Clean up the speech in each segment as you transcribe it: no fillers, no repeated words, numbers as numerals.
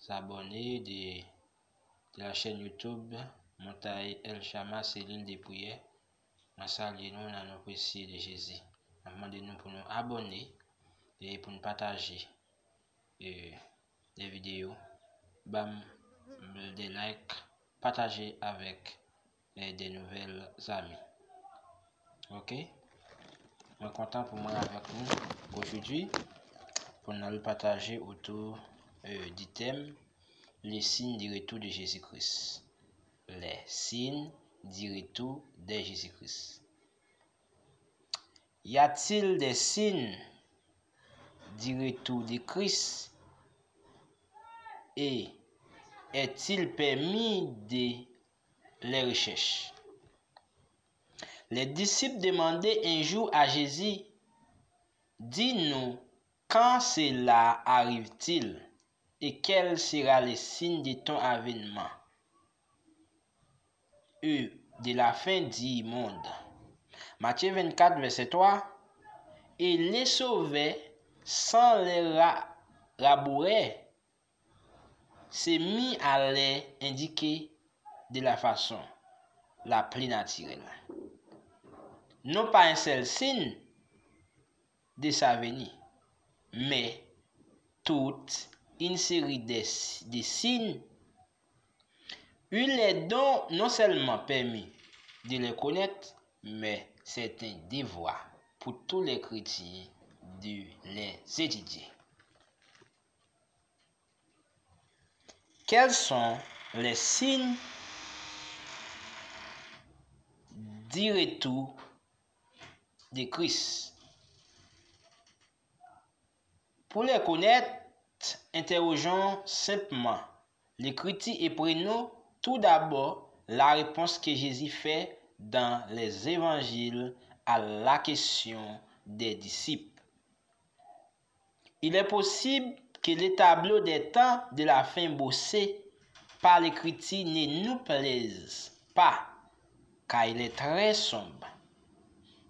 abonnés de la chaîne YouTube Montaï El Chama, c'est l'île des prières. Nous saluons nous dans nos précieux de Jésus. Nous demandons pour nous abonner et pour nous partager les vidéos, des likes, partager avec des nouvelles amis. Ok? Je suis content pour moi avec nous aujourd'hui pour nous partager autour du thème les signes du retour de Jésus-Christ. Les signes du retour de Jésus-Christ. Y a-t-il des signes du retour de Christ et est-il permis de les rechercher? Les disciples demandaient un jour à Jésus, dis-nous quand cela arrive-t-il et quel sera le signe de ton avènement et de la fin du monde. Matthieu 24, verset 3. Et les sauvait sans les rabourer, s'est mis à les indiquer de la façon la plus naturelle. Non pas un seul signe de sa venue, mais toute une série de signes. Il est donc non seulement permis de les connaître, mais c'est un devoir pour tous les chrétiens de les étudier. Quels sont les signes du retour de Christ? Pour les connaître, interrogeons simplement l'Écriture et prenons tout d'abord la réponse que Jésus fait dans les évangiles à la question des disciples. Il est possible que les tableaux des temps de la fin bossés par l'Écriture ne nous plaisent pas, car il est très sombre.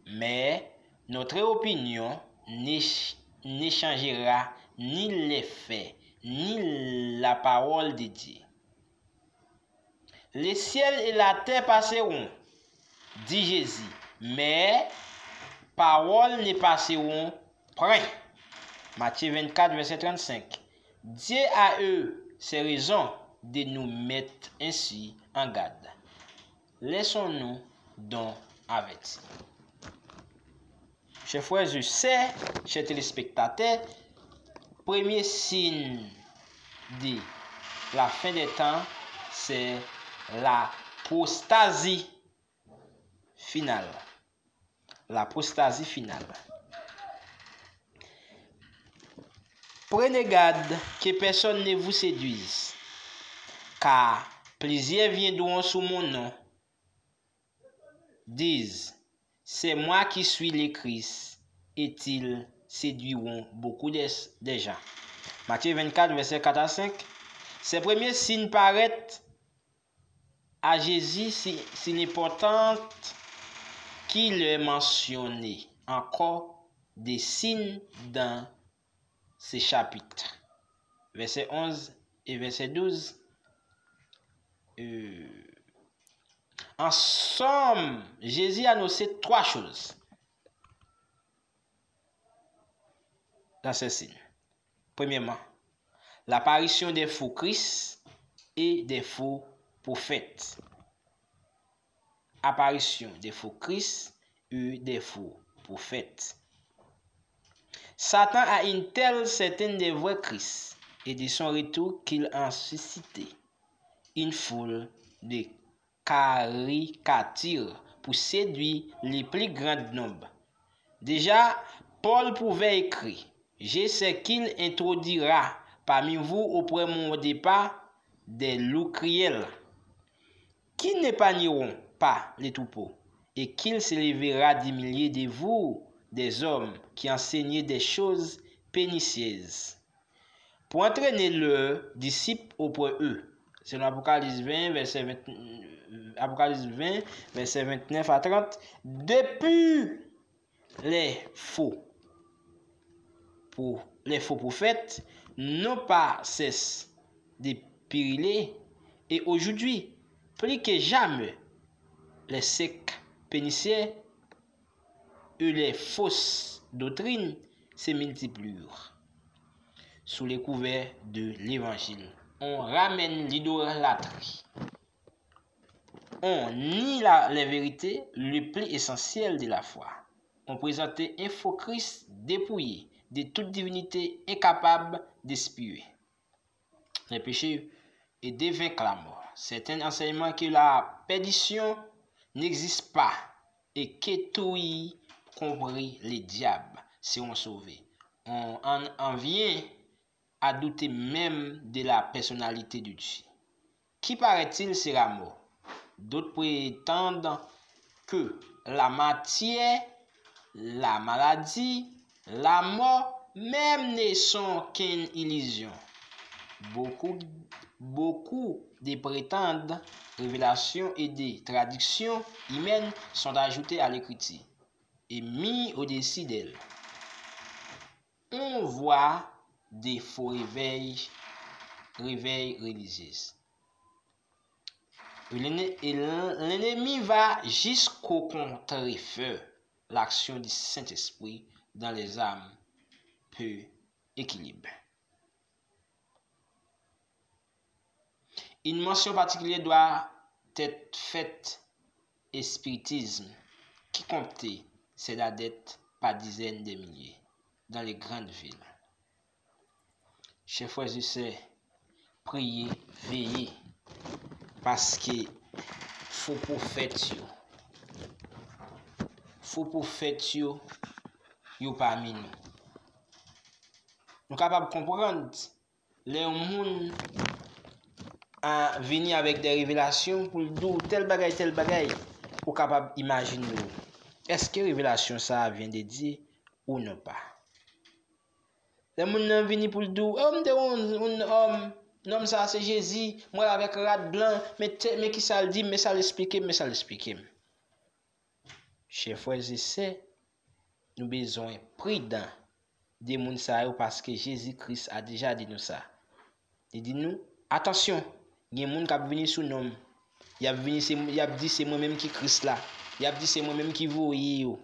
Mais notre opinion ne changera ni les faits, ni la parole de Dieu. Les ciels et la terre passeront, dit Jésus, mais paroles ne passeront point. Matthieu 24, verset 35. Dieu a eu ses raisons de nous mettre ainsi en garde. Laissons-nous donc avertir. Chers frères et sœurs, chers téléspectateurs, premier signe de la fin des temps, c'est l'apostasie finale. L'apostasie finale. Prenez garde que personne ne vous séduise, car plusieurs viendront sous mon nom, disent, c'est moi qui suis le Christ, et ils séduiront beaucoup de gens. Matthieu 24, verset 4 à 5. Ces premiers signes paraissent à Jésus si important qu'il ait mentionné encore des signes dans ces chapitres. Verset 11 et verset 12. En somme, Jésus a annoncé trois choses dans ces signes. Premièrement, l'apparition des faux Christ et des faux prophètes. Apparition des faux Christ et des faux prophètes. Satan a une telle certaine des vrais Christ et de son retour qu'il a suscité une foule de caricatures pour séduire les plus grands nombres. Déjà, Paul pouvait écrire, je sais qu'il introduira parmi vous auprès de mon départ des loups criels qui n'épargneront pas les troupeaux et qu'il s'élèvera des milliers de vous, des hommes qui enseignaient des choses pernicieuses pour entraîner leurs disciples auprès d'eux. C'est dans Apocalypse 20, verset 29 à 30. Depuis les faux prophètes n'ont pas cessé dépérilé et aujourd'hui, plus que jamais, les sectes péniciens et les fausses doctrines se multiplient. Sous les couverts de l'évangile, on ramène l'idolâtrie. On nie les vérités les plus essentielles de la foi. On présente un faux Christ dépouillé de toute divinité, incapable d'expier les péchés et de vaincre la mort. C'est un enseignement que la perdition n'existe pas et que tout y compris les diables seront sauvés. On en vient à douter même de la personnalité de Dieu. Qui paraît-il sera mort? D'autres prétendent que la matière, la maladie, la mort même ne sont qu'une illusion. Beaucoup de prétendues révélations et des traductions humaines sont ajoutées à l'écriture et mis au-dessus d'elle. On voit des faux réveils religieux. L'ennemi va jusqu'au contre-feu l'action du Saint-Esprit dans les âmes peu équilibrées. Une mention particulière doit être faite au spiritisme qui comptait ses adeptes par dizaines de milliers dans les grandes villes. Chers frères et sœurs, priez, veillez, parce que faux prophètes yo parmi nous. Nous sommes capables de comprendre les gens à venir avec des révélations pour dire tel bagaille, pour capable d'imaginer. Est-ce que révélation ça vient de Dieu ou non pas? Les gens viennent pour dire homme, nom ça c'est Jésus, moi avec rat blanc, mais qui ça le dit, mais ça l'explique. Chers frères et sœurs, nous avons besoin prudent des gens parce que Jésus-Christ a déjà dit nous ça. Il dit nous, attention, il y a des gens qui viennent sous nom. Il a dit c'est moi-même qui Christ là. Il a dit c'est moi-même qui vous yo.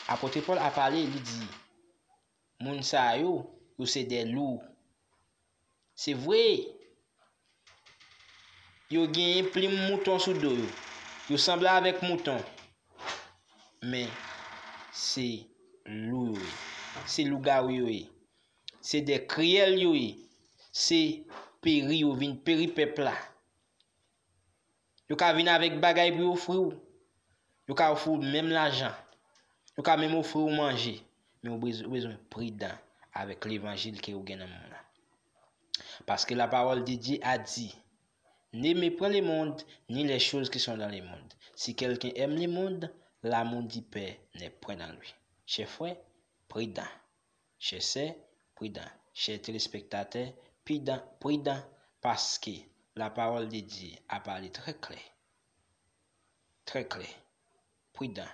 Apôtre Paul a parlé, il dit moun sa yo c'est des loups. C'est vrai. Yo gen pli mouton sous dos yo. Yo semble avec mouton. Mais c'est loup. C'est loup-garou yo. C'est des criels yo. C'est péri yo vin péri peuple là. Yo ka vin avec bagay pour offrir. Yo ka offrir même l'argent. Yo ka même offrir ou manger. Mais vous besoin prudent avec l'évangile que vous gagnez dans le monde. Parce que la parole de Dieu a dit, n'aimez pas le monde, ni les choses qui sont dans le monde. Si quelqu'un aime le monde, l'amour du Père n'est point dans lui. Chers frères, prudent. Chers sœurs, prudent. Chers téléspectateurs, prudent, parce que la parole de Dieu a parlé très clair. Très clair. Prudent.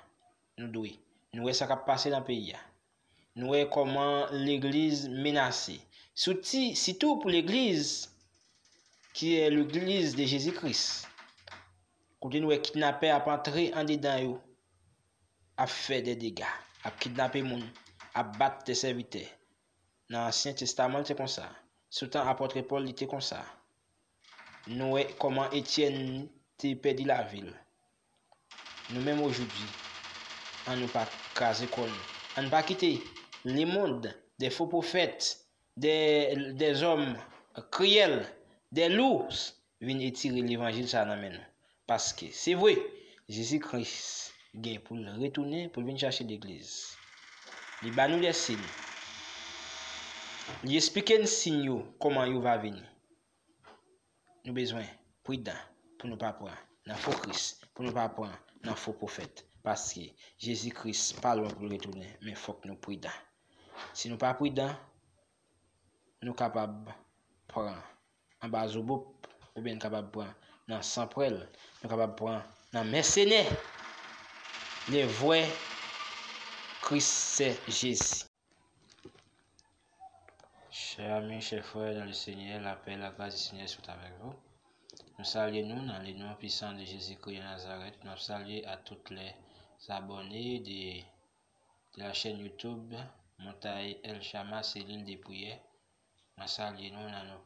Nous devons. Nous voyons ce qui a passé dans le pays. Nous voyons comment l'église menacée. Surtout pour l'église qui est l'église de Jésus-Christ. Quand nous voyons kidnapper à entrer en dedans, à faire des dégâts, à kidnapper les gens, à battre des serviteurs. Dans l'Ancien Testament, c'est comme ça. Surtout apôtre Paul était comme ça. Nous voyons comment Étienne a perdu la ville. Nous-mêmes aujourd'hui, on ne pas craser comme nous. On ne pas quitter le monde des faux prophètes, des hommes cruels, des loups, viennent étirer l'évangile ça dans nous. Parce que c'est vrai, Jésus-Christ vient pour retourner, pour venir chercher l'église. Il va nous les signes. Il explique les signes comment il va venir. Nous avons besoin prudent pour ne pas prendre dans faux Christ, pour ne pas prendre dans faux prophète. Parce que Jésus-Christ parle pour retourner, mais il faut que nous prudents. Si nous ne sommes pas prudents, nous sommes capables de prendre en bas au bout, ou bien capables de prendre dans sans prêle, nous sommes capables de prendre dans mercenaires. Les vrais Christ, c'est Jésus. Chers amis, chers frères dans le Seigneur, la paix, la grâce du Seigneur soit avec vous. Nous saluons nous dans le nom puissant de Jésus-Christ de Nazareth. Nous saluons à tous les abonnés de la chaîne YouTube Montaï El Chama, c'est l'île des prières. Nous saluons nous dans nos